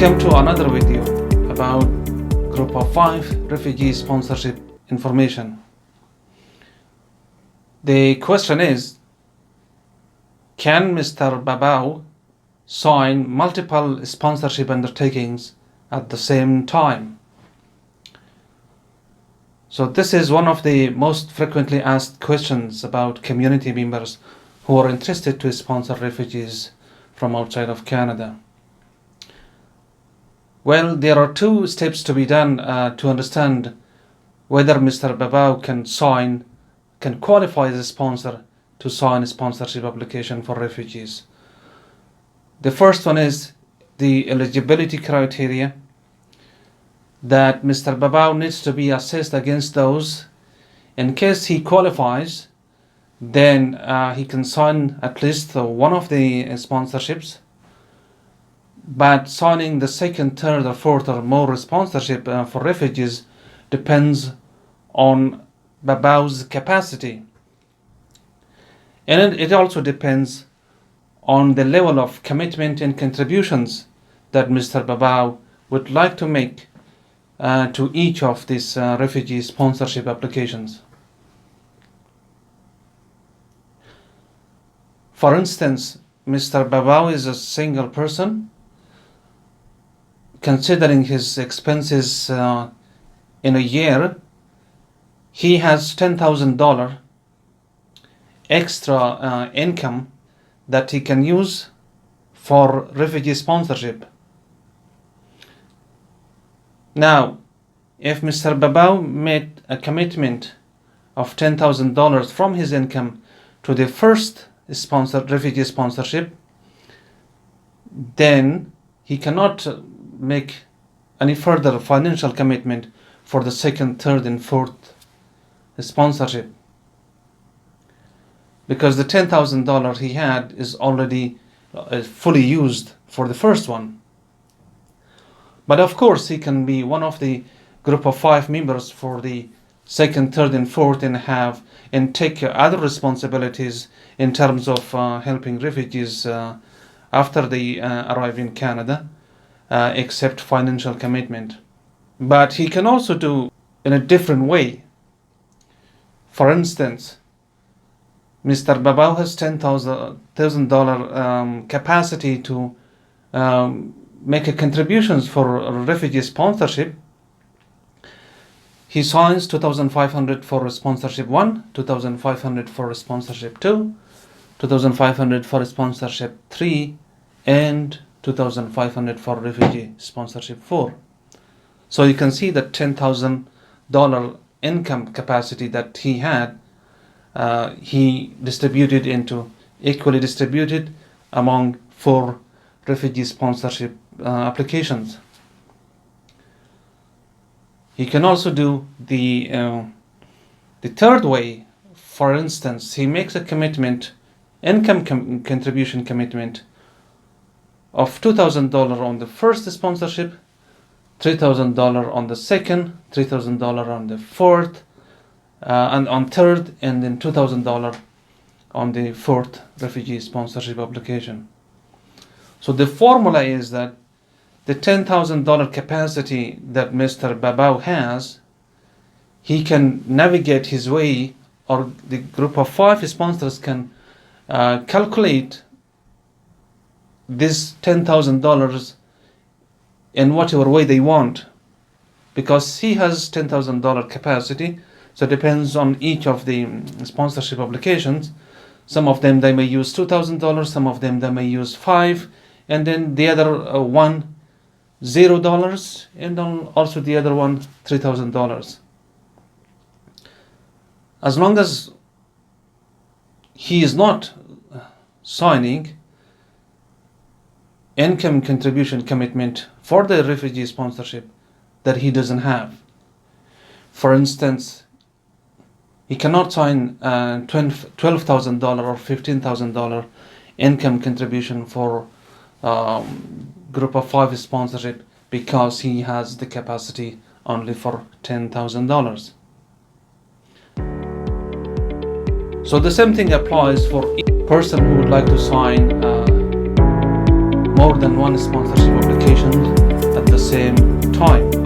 Welcome to another video about Group of 5 refugee sponsorship information. The question is, can Mr. Babao sign multiple sponsorship undertakings at the same time? So this is one of the most frequently asked questions about community members who are interested to sponsor refugees from outside of Canada. Well, there are two steps to be done to understand whether Mr. Babao can qualify as a sponsor to sign a sponsorship application for refugees. The first one is the eligibility criteria, that Mr. Babao needs to be assessed against those. In case he qualifies, then he can sign at least one of the sponsorships. But signing the second, third, or fourth or more sponsorship for refugees depends on Babao's capacity. And it also depends on the level of commitment and contributions that Mr. Babao would like to make to each of these refugee sponsorship applications. For instance, Mr. Babao is a single person. Considering his expenses in a year, he has $10,000 extra income that he can use for refugee sponsorship. Now, if Mr. Babao made a commitment of $10,000 from his income to the first refugee sponsorship, then he cannot make any further financial commitment for the second, third, and fourth sponsorship, because the $10,000 he had is already fully used for the first one. But of course, he can be one of the Group of 5 members for the second, third, and fourth, and take other responsibilities in terms of helping refugees after they arrive in Canada, except financial commitment. But he can also do in a different way. For instance, Mr. Babao has $10,000 capacity to make a contributions for refugee sponsorship. He signs $2,500 for sponsorship 1, $2,500 for sponsorship 2, $2,500 for sponsorship 3, and $2,500 for refugee sponsorship 4. So you can see that $10,000 income capacity that he had, he equally distributed among 4 refugee sponsorship applications. He can also do the third way. For instance, he makes a commitment, contribution commitment of $2,000 on the first sponsorship, $3,000 on the second, $3,000 on the fourth, and on third, and then $2,000 on the fourth refugee sponsorship application. So the formula is that the $10,000 capacity that Mr. Babao has, he can navigate his way, or the Group of 5 sponsors can calculate this $10,000 in whatever way they want, because he has $10,000 capacity. So it depends on each of the sponsorship applications. Some of them they may use $2,000, some of them they may use $5,000, and then the other one $0, and then also the other one $3,000. As long as he is not signing income contribution commitment for the refugee sponsorship that he doesn't have. For instance, he cannot sign $12,000 or $15,000 income contribution for Group of 5 sponsorship, because he has the capacity only for $10,000. So the same thing applies for each person who would like to sign more than one sponsorship application at the same time.